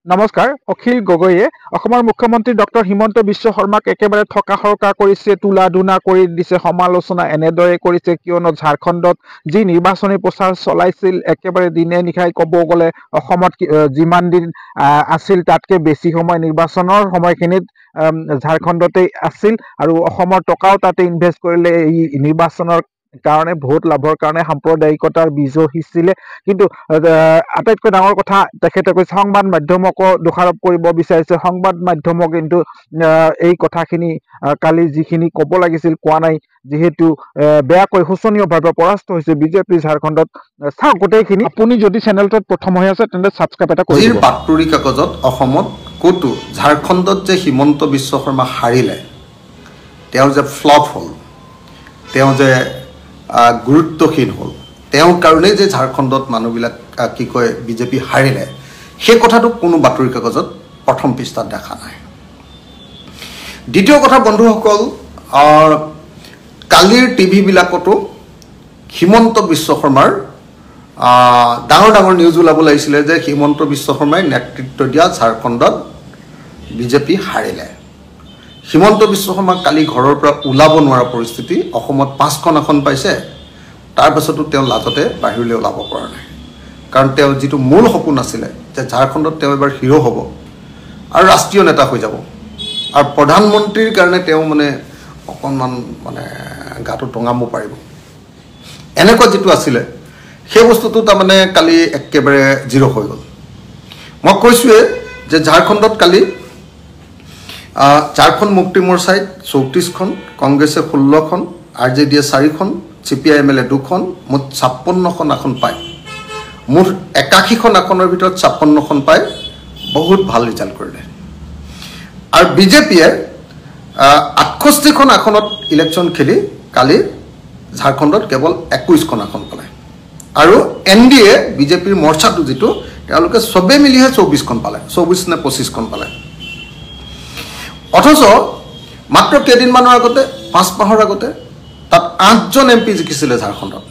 নমস্কাৰ অখিল গগৈয়ে অসমৰ মুখ্যমন্ত্ৰী ডক্টৰ হিমন্ত বিশ্ব শৰ্মাক একেবাৰে থকা সৰকা কৰিছে তুলা ধুনা কৰি দিছে সমালোচনা এনেদৰে কৰিছে কিয়নো ঝাৰখণ্ডত যি নিৰ্বাচনী প্ৰচাৰ চলাইছিল একেবাৰে দিনে নিশাই ক'ব গ'লে অসমত যিমান দিন আছিল তাতকৈ বেছি সময় নিৰ্বাচনৰ সময়খিনিত ঝাৰখণ্ডতেই আছিল আৰু অসমৰ টকাও তাতে ইনভেষ্ট কৰিলে এই নিৰ্বাচনৰ কাৰণে ভোট লাভৰ কাৰণে সাম্প্ৰদায়িকতাৰ বীজো সিঁচিলে কিন্তু আটাইতকৈ ডাঙৰ কথা তেখেতে কৈছে সংবাদ মাধ্যমকো দোষাৰোপ কৰিব বিচাৰিছে সংবাদ মাধ্যমক কিন্তু এই কথাখিনি কালি যিখিনি ক'ব লাগিছিল কোৱা নাই যেহেতু বেয়াকৈ শোচনীয়ভাৱে পৰাস্ত হৈছে বিজেপি ঝাৰখণ্ডত চাওক গোটেইখিনি আপুনি যদি চেনেলটোত প্ৰথম হৈ আছে তেন্তে ছাবস্ক্ৰাইব এটা কৰি দিব বাতৰি কাকতত অসমত ক'তো ঝাৰখণ্ডত যে হিমন্ত বিশ্ব শৰ্মা হাৰিলে তেওঁ যে ফ্লপ হ'ল তেওঁ যে গুৰুত্বহীন হ'ল তেওঁৰ কাৰণেই যে ঝাৰখণ্ডত মানুহবিলাক কি কয় বিজেপি হাৰিলে সেই কথাটো কোনো বাতৰি কাকতত প্ৰথম পৃষ্ঠাত দেখা নাই দ্বিতীয় কথা বন্ধুসকল কালিৰ টিভিবিলাকতো হিমন্ত বিশ্ব শৰ্মাৰ ডাঙৰ ডাঙৰ নিউজ ওলাব লাগিছিলে যে হিমন্ত বিশ্ব শৰ্মাই নেতৃত্ব দিয়া ঝাৰখণ্ডত বিজেপি হাৰিলে হিমন্ত বিশ্ব শৰ্মা কালি ঘৰৰ পৰা ওলাব নোৱাৰা পৰিস্থিতি অসমত 5খন আসন পাইছে তাৰ পাছতো তেওঁ লাজতে বাহিৰলৈ ওলাব পৰা নাই কাৰণ তেওঁ যিটো মূল সপোন আছিলে যে ঝাৰখণ্ডত তেওঁ এবাৰ হিৰো হ'ব আৰু ৰাষ্ট্ৰীয় নেতা হৈ যাব আৰু প্ৰধানমন্ত্ৰীৰ কাৰণে তেওঁ মানে অকণমান মানে গাটো টঙাব পাৰিব এনেকুৱা যিটো আছিলে সেই বস্তুটো তাৰমানে কালি একেবাৰে জিৰ' হৈ গ'ল মই কৈছোঁৱে যে ঝাৰখণ্ডত কালি ঝাৰখণ্ড মুক্তি মৰ্চাই 34খন কংগ্ৰেছে 16খন RJDয়ে 4খন CPIML 2খন মুঠ 56খন আসন পায় মুঠ 81খন আসনৰ ভিতৰত 56খন পায় বহুত ভাল ৰিজাল্ট কৰিলে আৰু বিজেপিয়ে 68খন আসনত ইলেকশ্যন খেলি কালি ঝাৰখণ্ডত কেৱল 21খন আসন পালে আৰু NDA বিজেপিৰ মৰ্চাটো যিটো তেওঁলোকে সবে মিলিহে 24খন পালে 24 নে 25খন পালে অথচ মাত্ৰ কেইদিনমানৰ আগতে 5 মাহৰ আগতে তাত 8জন MP জিকিছিলে ঝাৰখণ্ডত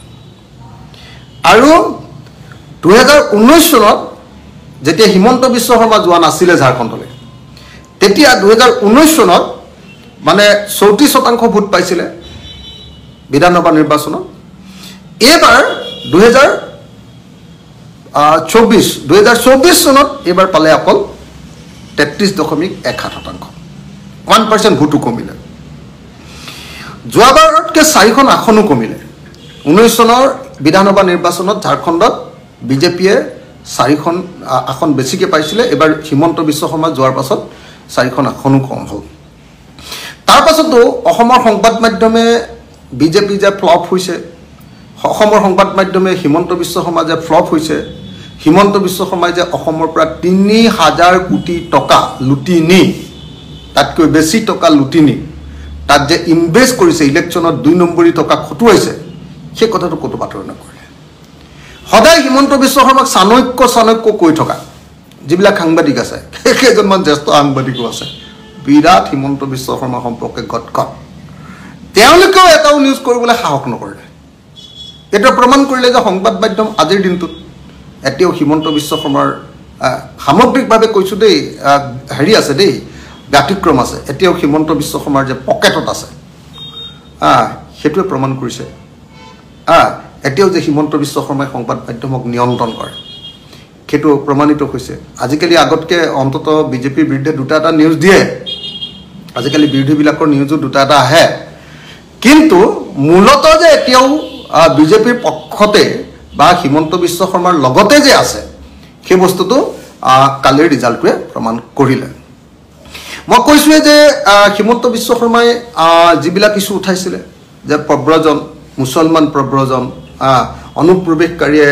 আৰু 2019 চনত যেতিয়া হিমন্ত বিশ্ব শৰ্মা যোৱা নাছিলে ঝাৰখণ্ডলৈ তেতিয়া 2019 চনত মানে 34% ভোট পাইছিলে বিধানসভা নিৰ্বাচনত এবাৰ 2024 চনত এবাৰ পালে অকল 33.1% 1% ভোটো কমিলে যোৱাবাৰতকৈ 4খন আসনো কমিলে 19 চনৰ বিধানসভা নিৰ্বাচনত ঝাৰখণ্ডত বিজেপিয়ে 4খন আসন বেছিকৈ পাইছিলে এবাৰ হিমন্ত বিশ্ব শৰ্মা যোৱাৰ পাছত 4খন আসনো কম হ'ল তাৰ পাছতো অসমৰ সংবাদ মাধ্যমে বিজেপি যে ফ্লপ হৈছে অসমৰ সংবাদ মাধ্যমে হিমন্ত বিশ্ব শৰ্মা যে ফ্লপ হৈছে হিমন্ত বিশ্ব শৰ্মাই যে অসমৰ পৰা 3000 কোটি টকা লুটি নি তাতকৈ বেছি টকা লুটি নি তাত যে ইনভেষ্ট কৰিছে ইলেকশ্যনত 2 নম্বৰী টকা খটুৱাইছে সেই কথাটো ক'তো বাতৰি নকৰিলে সদায় হিমন্ত বিশ্ব শৰ্মাক চাণক্য কৈ থকা যিবিলাক সাংবাদিক আছে কেইজনমান জ্যেষ্ঠ সাংবাদিকো আছে বিৰাট হিমন্ত বিশ্ব শৰ্মা সম্পৰ্কে গটগট তেওঁলোকেও এটাও নিউজ কৰিবলৈ সাহস নকৰিলে এটা প্ৰমাণ কৰিলে যে সংবাদ মাধ্যম আজিৰ দিনটোত এতিয়াও হিমন্ত বিশ্ব শৰ্মাৰ সামগ্ৰিকভাৱে কৈছোঁ দেই হেৰি আছে দেই ব্যতিক্ৰম আছে এতিয়াও হিমন্ত বিশ্ব শৰ্মাৰ যে পকেটত আছে সেইটোৱে প্ৰমাণ কৰিছে এতিয়াও যে হিমন্ত বিশ্ব শৰ্মাই সংবাদ মাধ্যমক নিয়ন্ত্ৰণ কৰে সেইটো প্ৰমাণিত হৈছে আজিকালি আগতকৈ অন্তত বিজেপিৰ বিৰুদ্ধে দুটা এটা নিউজ দিয়ে আজিকালি বিৰোধীবিলাকৰ নিউজো দুটা এটা আহে কিন্তু মূলতঃ যে এতিয়াও বিজেপিৰ পক্ষতে বা হিমন্ত বিশ্ব শৰ্মাৰ লগতে যে আছে সেই বস্তুটো কালিৰ ৰিজাল্টটোৱে প্ৰমাণ কৰিলে মই কৈছোঁৱে যে হিমন্ত বিশ্ব শৰ্মাই যিবিলাক ইছ্যু উঠাইছিলে যে প্ৰব্ৰজন মুছলমান প্ৰব্ৰজন অনুপ্ৰৱেশকাৰীয়ে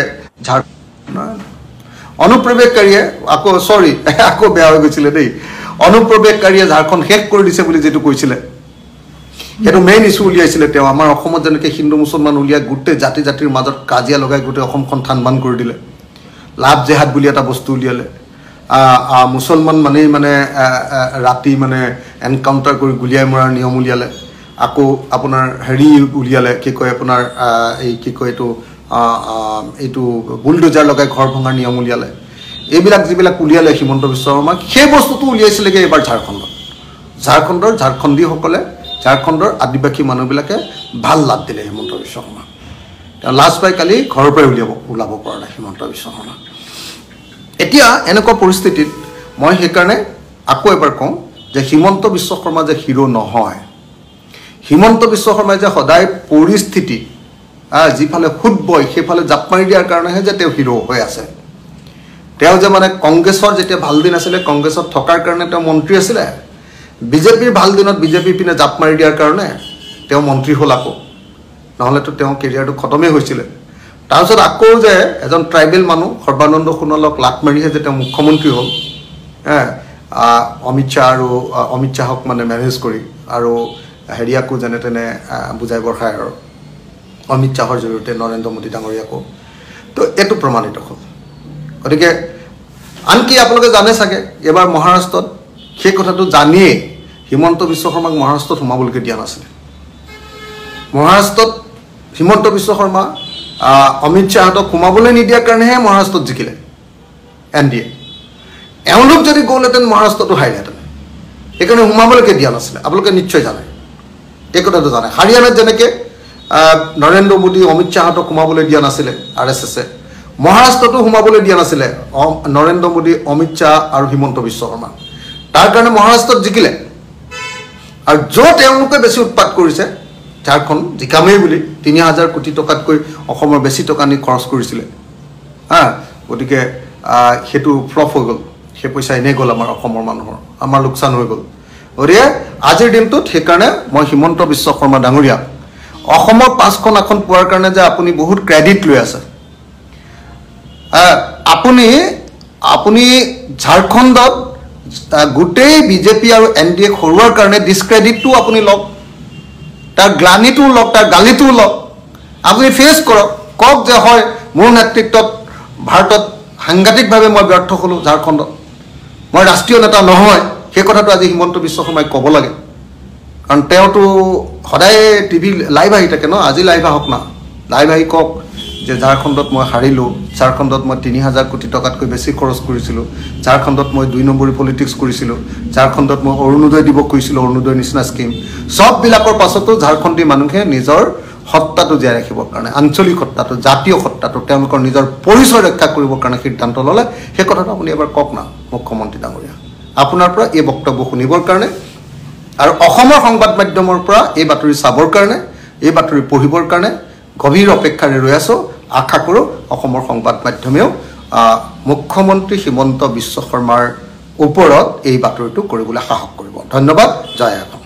আকৌ বেয়া হৈ গৈছিলে দেই অনুপ্ৰৱেশকাৰীয়ে ঝাৰখণ্ড শেষ কৰি দিছে বুলি যিটো কৈছিলে সেইটো মেইন ইছ্যু উলিয়াইছিলে তেওঁ আমাৰ অসমত যেনেকৈ হিন্দু মুছলমান উলিয়াই গোটেই জাতিৰ মাজত কাজিয়া লগাই গোটেই অসমখন থানবান কৰি দিলে লাভ জেহাদ বুলি এটা বস্তু উলিয়ালে মুছলমান মানেই মানে ৰাতি মানে এনকাউণ্টাৰ কৰি গুলিয়াই মৰাৰ নিয়ম উলিয়ালে আকৌ আপোনাৰ হেৰি উলিয়ালে কি কয় আপোনাৰ এই কি কয় এইটো বুলডোজাৰ লগাই ঘৰ ভঙাৰ নিয়ম উলিয়ালে এইবিলাক যিবিলাক উলিয়ালে হিমন্ত বিশ্ব শৰ্মাক সেই বস্তুটো উলিয়াইছিলেগৈ এইবাৰ ঝাৰখণ্ডৰ ঝাৰখণ্ডীসকলে ঝাৰখণ্ডৰ আদিবাসী মানুহবিলাকে ভাল লাভ দিলে হিমন্ত বিশ্ব শৰ্মাক তেওঁ লাজ পাই কালি ঘৰৰ পৰাই ওলাব পৰা নাই হিমন্ত বিশ্ব শৰ্মা এতিয়া এনেকুৱা পৰিস্থিতিত মই সেইকাৰণে আকৌ এবাৰ কওঁ যে হিমন্ত বিশ্ব শৰ্মা যে হিৰো নহয় হিমন্ত বিশ্ব শৰ্মাই যে সদায় পৰিস্থিতি যিফালে ফুট বয় সেইফালে জাপ মাৰি দিয়াৰ কাৰণেহে যে তেওঁ হিৰো হৈ আছে তেওঁ যে মানে কংগ্ৰেছৰ যেতিয়া ভাল দিন আছিলে কংগ্ৰেছত থকাৰ কাৰণে তেওঁ মন্ত্ৰী আছিলে বিজেপিৰ ভাল দিনত বিজেপি পিনে জাপ মাৰি দিয়াৰ কাৰণে তেওঁ মন্ত্ৰী হ'ল আকৌ নহ'লেতো তেওঁ কেৰিয়াৰটো খতমেই হৈছিলে তাৰপিছত আকৌ যে এজন ট্ৰাইবেল মানুহ সৰ্বানন্দ সোণোৱালক লাট মাৰিহে যে তেওঁ মুখ্যমন্ত্ৰী হ'ল অমিত শ্বাহক মানে মেনেজ কৰি আৰু হেৰিয়াকো যেনে তেনে বুজাই বঢ়ায় আৰু অমিত শ্বাহৰ জৰিয়তে নৰেন্দ্ৰ মোদী ডাঙৰীয়াকো তো এইটো প্ৰমাণিত হ'ল গতিকে আনকি আপোনালোকে জানে চাগে এবাৰ মহাৰাষ্ট্ৰত সেই কথাটো জানিয়ে হিমন্ত বিশ্ব শৰ্মাক মহাৰাষ্ট্ৰত সোমাবলৈকে দিয়া নাছিলে মহাৰাষ্ট্ৰত হিমন্ত বিশ্ব শৰ্মা অমিত শ্বাহক সোমাবলৈ নিদিয়াৰ কাৰণেহে মহাৰাষ্ট্ৰত জিকিলে NDA এওঁলোক যদি গ'লহেঁতেন মহাৰাষ্ট্ৰটো হাৰিলেহেঁতেন সেইকাৰণে সোমাবলৈকে দিয়া নাছিলে আপোনালোকে নিশ্চয় জানে এই কথাটো জানে হাৰিয়ানাত যেনেকৈ নৰেন্দ্ৰ মোদী অমিত শ্বাহক সোমাবলৈ দিয়া নাছিলে RSSে মহাৰাষ্ট্ৰতো সোমাবলৈ দিয়া নাছিলে নৰেন্দ্ৰ মোদী অমিত শ্বাহ আৰু হিমন্ত বিশ্ব শৰ্মা তাৰ কাৰণে মহাৰাষ্ট্ৰত জিকিলে আৰু য'ত এওঁলোকে বেছি উৎপাত কৰিছে ঝাৰখণ্ড জিকামেই বুলি ৩,০০০ কোটি টকাতকৈ অসমৰ বেছি টকা নি খৰচ কৰিছিলে গতিকে সেইটো ফ্লপ হৈ গ'ল সেই পইচা এনেই গ'ল আমাৰ অসমৰ মানুহৰ আমাৰ লোকচান হৈ গ'ল গতিকে আজিৰ দিনটোত সেইকাৰণে মই হিমন্ত বিশ্ব শৰ্মা ডাঙৰীয়াক অসমৰ 5খন আসন পোৱাৰ কাৰণে যে আপুনি বহুত ক্ৰেডিট লৈ আছে আপুনি ঝাৰখণ্ডত গোটেই বিজেপি আৰু NDA হৰুৱাৰ কাৰণে ডিছক্ৰেডিটটো আপুনি লওক তাৰ গ্লানিটোও লওক তাৰ গালিটোও লওক আপুনি ফেচ কৰক কওক যে হয় মোৰ নেতৃত্বত ভাৰতত সাংঘাতিকভাৱে মই ব্যৰ্থ হ'লোঁ ঝাৰখণ্ডত মই ৰাষ্ট্ৰীয় নেতা নহয় সেই কথাটো আজি হিমন্ত বিশ্ব শৰ্মাই ক'ব লাগে কাৰণ তেওঁতো সদায় টিভি লাইভ আহি থাকে ন আজি লাইভ আহক না লাইভ আহি কওক যে ঝাৰখণ্ডত মই হাৰিলোঁ ঝাৰখণ্ডত মই ৩,০০০ কোটি টকাতকৈ বেছি খৰচ কৰিছিলোঁ ঝাৰখণ্ডত মই 2 নম্বৰী পলিটিক্স কৰিছিলোঁ ঝাৰখণ্ডত মই অৰুণোদয় দিব কৈছিলোঁ অৰুণোদয় নিচিনা স্কিম সববিলাকৰ পাছতো ঝাৰখণ্ডী মানুহে নিজৰ সত্তাটো জীয়াই ৰাখিবৰ কাৰণে আঞ্চলিক সত্তাটো জাতীয় সত্তাটো তেওঁলোকৰ নিজৰ পৰিচয় ৰক্ষা কৰিবৰ কাৰণে সিদ্ধান্ত ল'লে সেই কথাটো আপুনি এবাৰ কওক না মুখ্যমন্ত্ৰী ডাঙৰীয়া আপোনাৰ পৰা এই বক্তব্য শুনিবৰ কাৰণে আৰু অসমৰ সংবাদ মাধ্যমৰ পৰা এই বাতৰি চাবৰ কাৰণে এই বাতৰি পঢ়িবৰ কাৰণে গভীৰ অপেক্ষাৰে ৰৈ আছোঁ আশা কৰোঁ অসমৰ সংবাদ মাধ্যমেও মুখ্যমন্ত্ৰী হিমন্ত বিশ্ব শৰ্মাৰ ওপৰত এই বাতৰিটো কৰিবলৈ সাহস কৰিব ধন্যবাদ জয় অসম